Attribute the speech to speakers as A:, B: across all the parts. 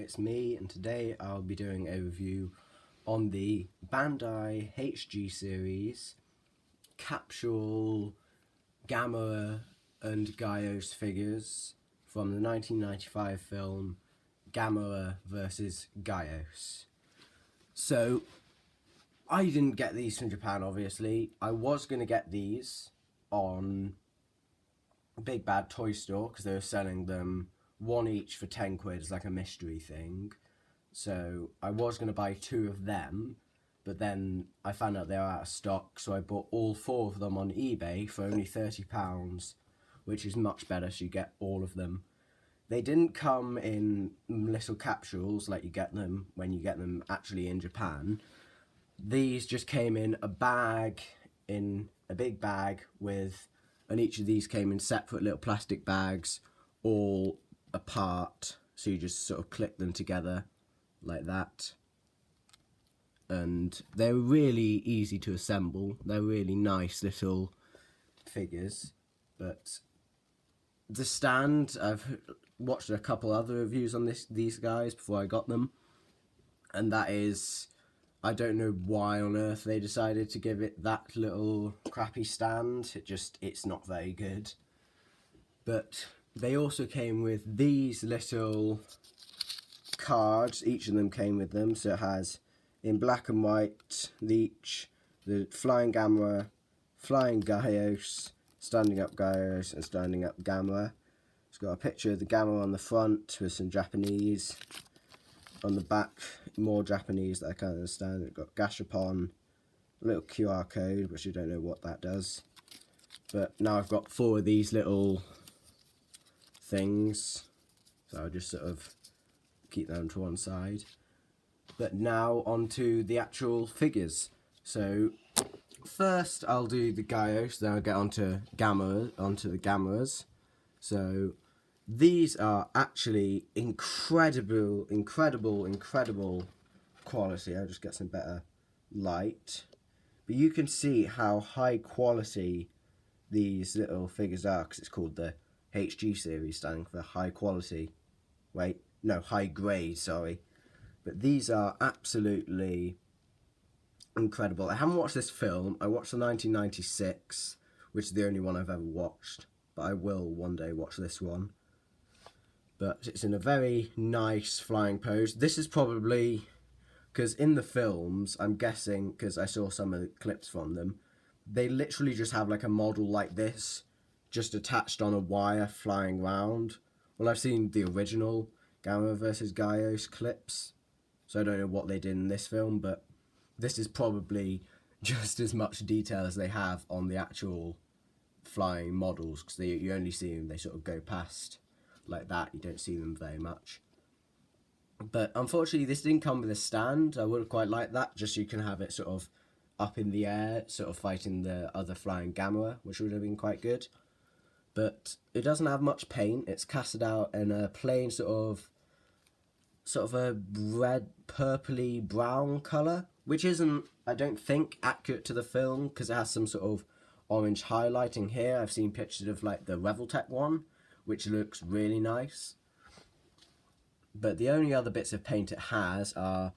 A: it's me, and today I'll be doing a review on the Bandai HG series capsule Gamera and Gyaos figures from the 1995 film Gamera vs. Gyaos. So, I didn't get these from Japan, obviously. I was going to get these on Big Bad Toy Store because they were selling them one each for 10 quid as like a mystery thing. So I was going to buy two of them, but then I found out they were out of stock, so I bought all four of them on eBay for only £30, which is much better, so you get all of them. They didn't come in little capsules like you get them when you get them actually in Japan. These just came in a bag, in a big bag with, and each of these came in separate little plastic bags, all apart, so you just sort of click them together like that. And they're really easy to assemble. They're really nice little figures. But the stand, I've watched a couple other reviews on these guys before I got them, and that is, I don't know why on earth they decided to give it that little crappy stand. It's not very good. But they also came with these little cards. Each of them came with them. So it has, in black and white, the Flying Gamera, Flying Gyaos, Standing Up Gyaos, and Standing Up Gamera. It's got a picture of the Gamera on the front with some Japanese. On the back, more Japanese that I can't understand. It's got Gashapon, a little QR code, which I don't know what that does. But now I've got four of these little things, so I'll just sort of keep them to one side. But now onto the actual figures. So first I'll do the Gyos, then I'll get onto the Gameras. So these are actually incredible quality. I'll just get some better light. But you can see how high quality these little figures are, because it's called the HG series, standing for high quality. High grade, sorry. But these are absolutely incredible. I haven't watched this film. I watched the 1996, which is the only one I've ever watched. But I will one day watch this one. But it's in a very nice flying pose. This is probably, because in the films, I'm guessing, because I saw some of the clips from them, they literally just have like a model like this, just attached on a wire flying around. Well, I've seen the original Gamera vs. Gyaos clips, so I don't know what they did in this film, but this is probably just as much detail as they have on the actual flying models, because you only see them, they sort of go past like that, you don't see them very much. But unfortunately this didn't come with a stand. I would have quite liked that, just so you can have it sort of up in the air, sort of fighting the other flying Gamera, which would have been quite good. But it doesn't have much paint. It's casted out in a plain sort of a red, purpley brown colour, which isn't, I don't think, accurate to the film, because it has some sort of orange highlighting here. I've seen pictures of like the Reveltech one, which looks really nice. But the only other bits of paint it has are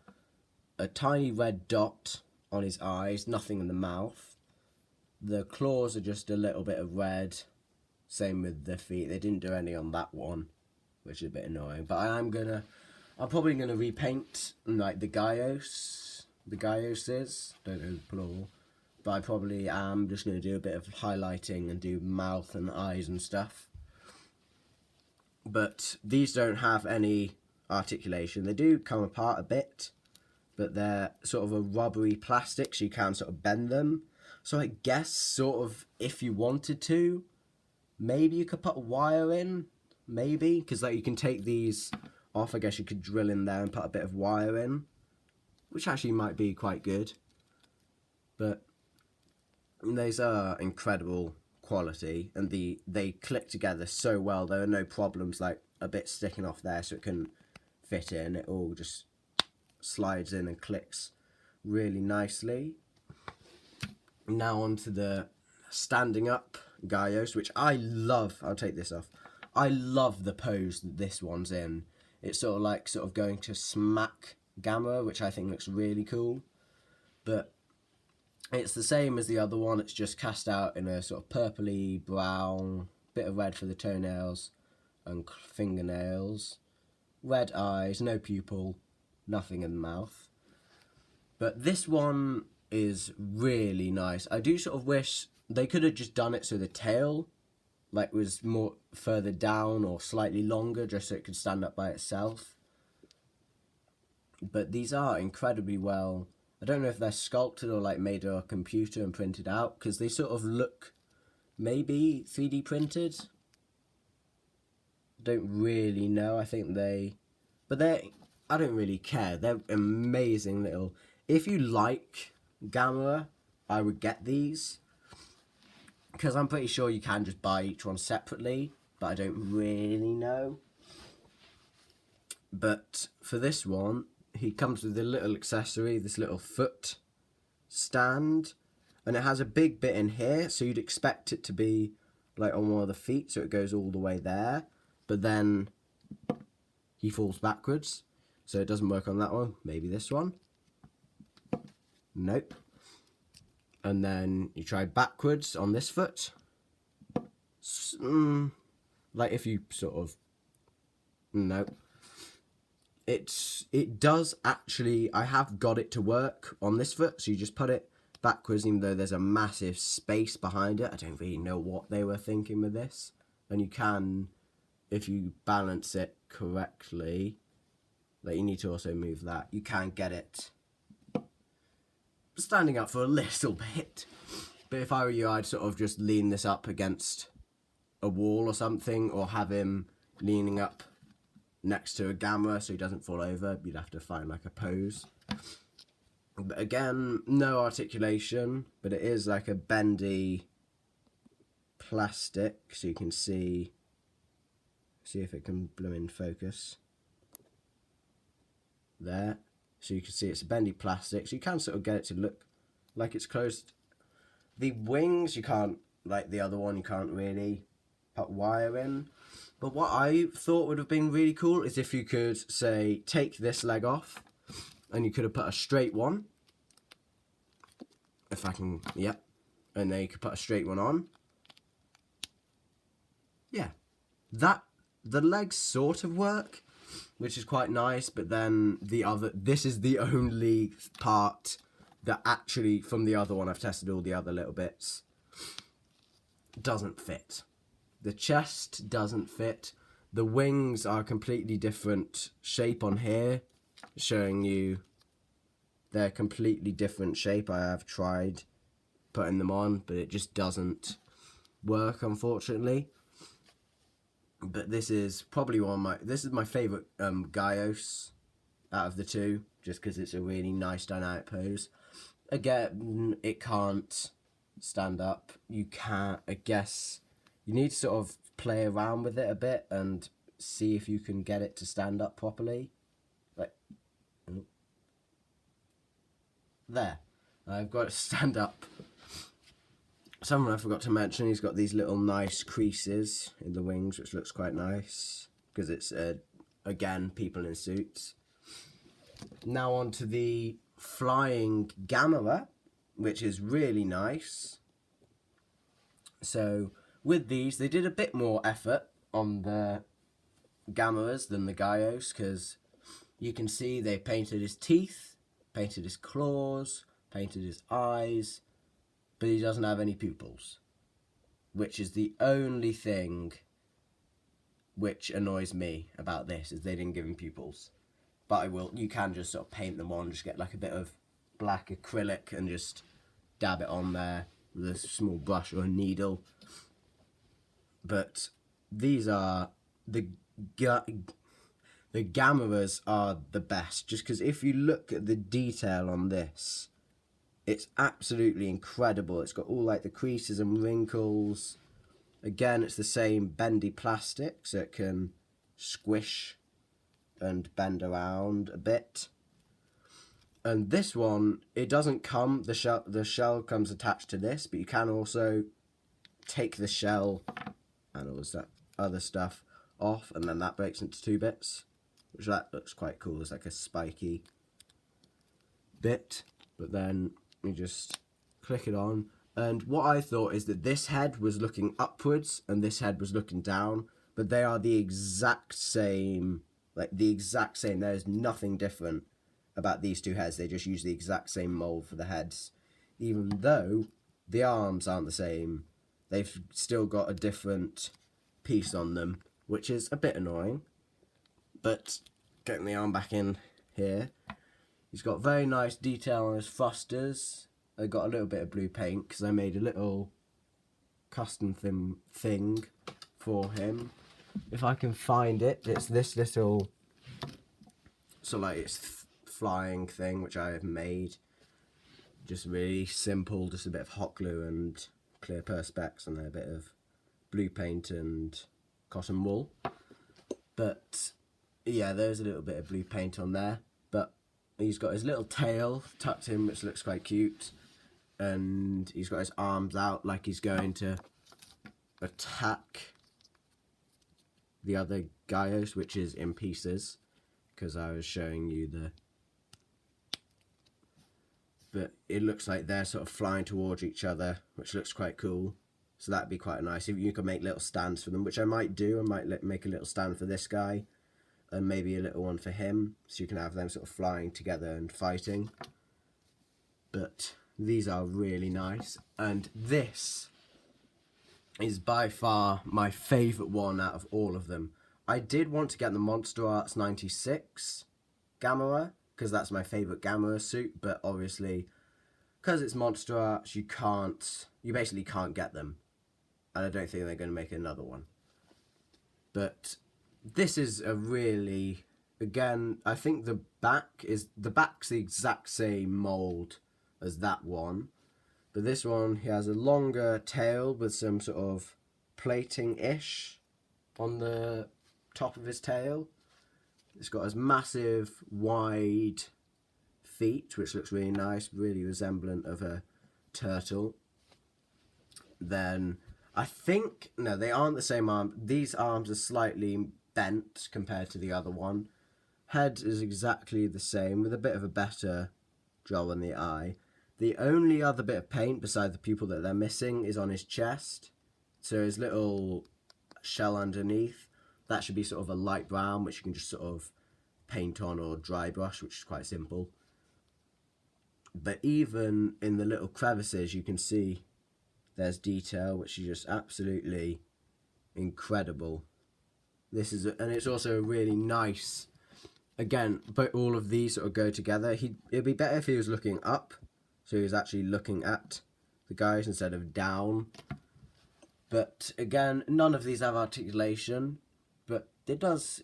A: a tiny red dot on his eyes, nothing in the mouth. The claws are just a little bit of red. Same with the feet. They didn't do any on that one, which is a bit annoying. But I'm probably gonna repaint like the Gyoses, don't know the plural. But I probably am just gonna do a bit of highlighting and do mouth and eyes and stuff. But these don't have any articulation. They do come apart a bit, but they're sort of a rubbery plastic, so you can sort of bend them. So I guess sort of if you wanted to, maybe you could put a wire in, maybe, because like you can take these off. I guess you could drill in there and put a bit of wire in, which actually might be quite good. But these are incredible quality, and they click together so well. There are no problems like a bit sticking off there, so it can fit in. It all just slides in and clicks really nicely. Now onto the standing up Gyos, which I love. I'll take this off. I love the pose that this one's in. it's sort of going to smack Gamma, which I think looks really cool. But it's the same as the other one, it's just cast out in a sort of purpley brown, bit of red for the toenails and fingernails, red eyes, no pupil, nothing in the mouth. But this one is really nice. I do sort of wish they could have just done it so the tail was more further down or slightly longer, just so it could stand up by itself. But these are incredibly well, I don't know if they're sculpted or made on a computer and printed out, because they sort of look maybe 3D printed. Don't really know. I think but I don't really care. They're amazing little. If you like Gamma, I would get these, because I'm pretty sure you can just buy each one separately, but I don't really know. But for this one, he comes with a little accessory, this little foot stand, and it has a big bit in here, so you'd expect it to be on one of the feet, so it goes all the way there, but then he falls backwards, so it doesn't work on that one. Maybe this one. Nope. And then you try backwards on this foot. If you sort of... Nope. It does actually... I have got it to work on this foot, so you just put it backwards, even though there's a massive space behind it. I don't really know what they were thinking with this. And you can, if you balance it correctly, you need to also move that. You can get it standing up for a little bit. But if I were you, I'd sort of just lean this up against a wall or something, or have him leaning up next to a Gamma so he doesn't fall over. You'd have to find a pose. But again, no articulation, but it is a bendy plastic, so you can see if it can blow in focus. There. So you can see it's a bendy plastic, so you can sort of get it to look like it's closed. The wings, you can't, like the other one, you can't really put wire in. But what I thought would have been really cool is if you could, say, take this leg off, and you could have put a straight one. If I can, yep. And then you could put a straight one on. Yeah. The legs sort of work, which is quite nice, but then this is the only part that actually, from the other one, I've tested all the other little bits, doesn't fit. The chest doesn't fit. The wings are a completely different shape on here, showing you they're a completely different shape. I have tried putting them on, but it just doesn't work, unfortunately. But this is probably this is my favourite Gyaos out of the two, just because it's a really nice dynamic pose. Again, it can't stand up. You can't, I guess, you need to sort of play around with it a bit and see if you can get it to stand up properly. There. I've got it to stand up. Someone I forgot to mention, he's got these little nice creases in the wings, which looks quite nice, because it's, again, people in suits. Now on to the flying Gamma, which is really nice. So, with these, they did a bit more effort on the Gammas than the Gyaos, because you can see they painted his teeth, painted his claws, painted his eyes, but he doesn't have any pupils, which is the only thing which annoys me about this, is they didn't give him pupils. But you can just sort of paint them on, just get a bit of black acrylic and just dab it on there with a small brush or a needle. But these are, the Gammas are the best, just because if you look at the detail on this, it's absolutely incredible. It's got all the creases and wrinkles. Again, it's the same bendy plastic, so it can squish and bend around a bit. And this one, it doesn't come, the shell comes attached to this, but you can also take the shell and all that other stuff off, and then that breaks into two bits, which that looks quite cool. It's like a spiky bit, but then you just click it on. And what I thought is that this head was looking upwards and this head was looking down, but they are the exact same, like the exact same. There's nothing different about these two heads. They just use the exact same mold for the heads, even though the arms aren't the same. They've still got a different piece on them, which is a bit annoying. But getting the arm back in here, he's got very nice detail on his thrusters. I got a little bit of blue paint because I made a little custom thing for him. If I can find it, it's this little, so like it's flying thing which I have made. Just really simple, just a bit of hot glue and clear perspex and a bit of blue paint and cotton wool. But yeah, there's a little bit of blue paint on there. But he's got his little tail tucked in, which looks quite cute. And he's got his arms out like he's going to attack the other Gyos, which is in pieces, because I was showing you the... But it looks like they're sort of flying towards each other, which looks quite cool. So that'd be quite nice. If you could make little stands for them, which I might do. I might make a little stand for this guy, and maybe a little one for him, so you can have them sort of flying together and fighting. But these are really nice, and this is by far my favourite one out of all of them. I did want to get the Monster Arts 96 Gamera, because that's my favourite Gamera suit, but obviously, because it's Monster Arts, you basically can't get them, and I don't think they're going to make another one. But this is a really, again, I think the back's the exact same mould as that one, but this one, he has a longer tail with some sort of plating-ish on the top of his tail. It's got his massive wide feet, which looks really nice, really resemblant of a turtle. Then I think, no, they aren't the same arm. These arms are slightly bent compared to the other one. Head is exactly the same, with a bit of a better job on the eye. The only other bit of paint beside the pupil that they're missing is on his chest. So his little shell underneath, that should be sort of a light brown, which you can just sort of paint on or dry brush, which is quite simple. But even in the little crevices, you can see there's detail, which is just absolutely incredible. And it's also a really nice, again, but all of these sort of go together. It'd be better if he was looking up, so he was actually looking at the guys instead of down. But again, none of these have articulation, but he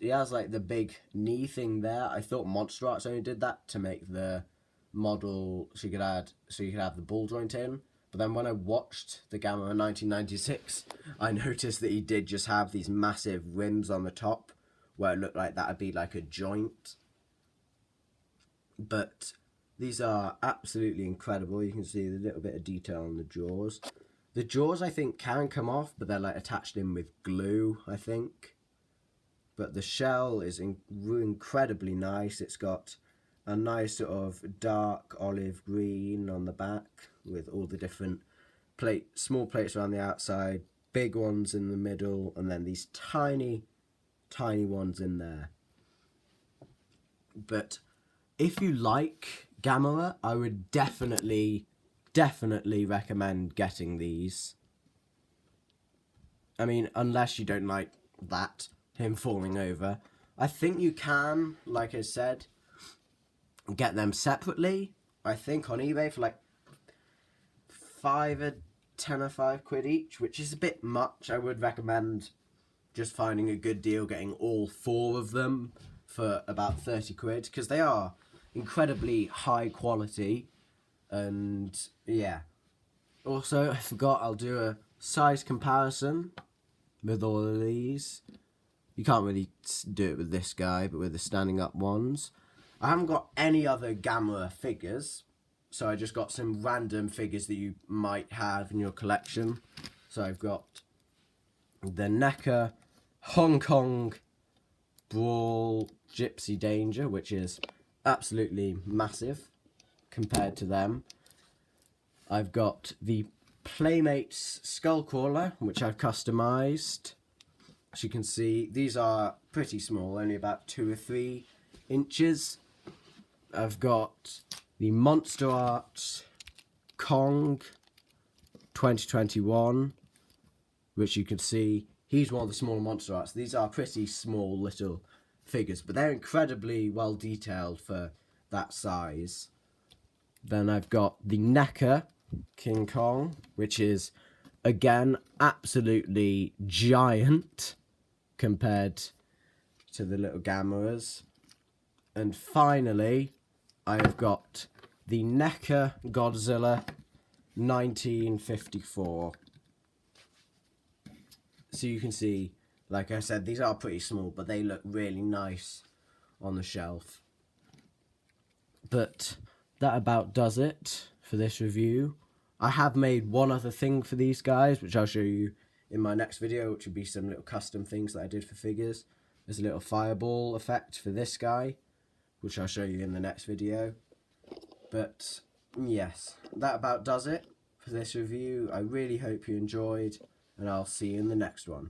A: has like the big knee thing there. I thought Monster Arts only did that to make the model so you could have the ball joint in. But then when I watched the Gamera 1996, I noticed that he did just have these massive rims on the top where it looked like that would be like a joint. But these are absolutely incredible. You can see the little bit of detail on the jaws. The jaws, I think, can come off, but they're like attached in with glue, I think. But the shell is incredibly nice. It's got a nice sort of dark olive green on the back with all the different small plates around the outside, big ones in the middle, and then these tiny, tiny ones in there. But if you like Gamera, I would definitely recommend getting these. I mean, unless you don't like him falling over. I think you can, like I said, get them separately. I think on eBay for like £5 or £5 each, which is a bit much. I would recommend just finding a good deal, getting all 4 of them for about £30, because they are incredibly high quality. And yeah, also I forgot, I'll do a size comparison with all of these. You can't really do it with this guy, but with the standing up ones. I haven't got any other Gamera figures, so I just got some random figures that you might have in your collection. So I've got the NECA Hong Kong Brawl Gypsy Danger, which is absolutely massive compared to them. I've got the Playmates Skullcrawler, which I've customised. As you can see, these are pretty small, only about 2 or 3 inches. I've got the Monster Art Kong 2021, which you can see, he's one of the smaller Monster Arts. These are pretty small little figures, but they're incredibly well detailed for that size. Then I've got the NECA King Kong, which is, again, absolutely giant compared to the little Gameras. And finally, I've got the NECA Godzilla 1954. So you can see, like I said, these are pretty small, but they look really nice on the shelf. But that about does it for this review. I have made one other thing for these guys, which I'll show you in my next video, which would be some little custom things that I did for figures. There's a little fireball effect for this guy, which I'll show you in the next video. But yes, that about does it for this review. I really hope you enjoyed, and I'll see you in the next one.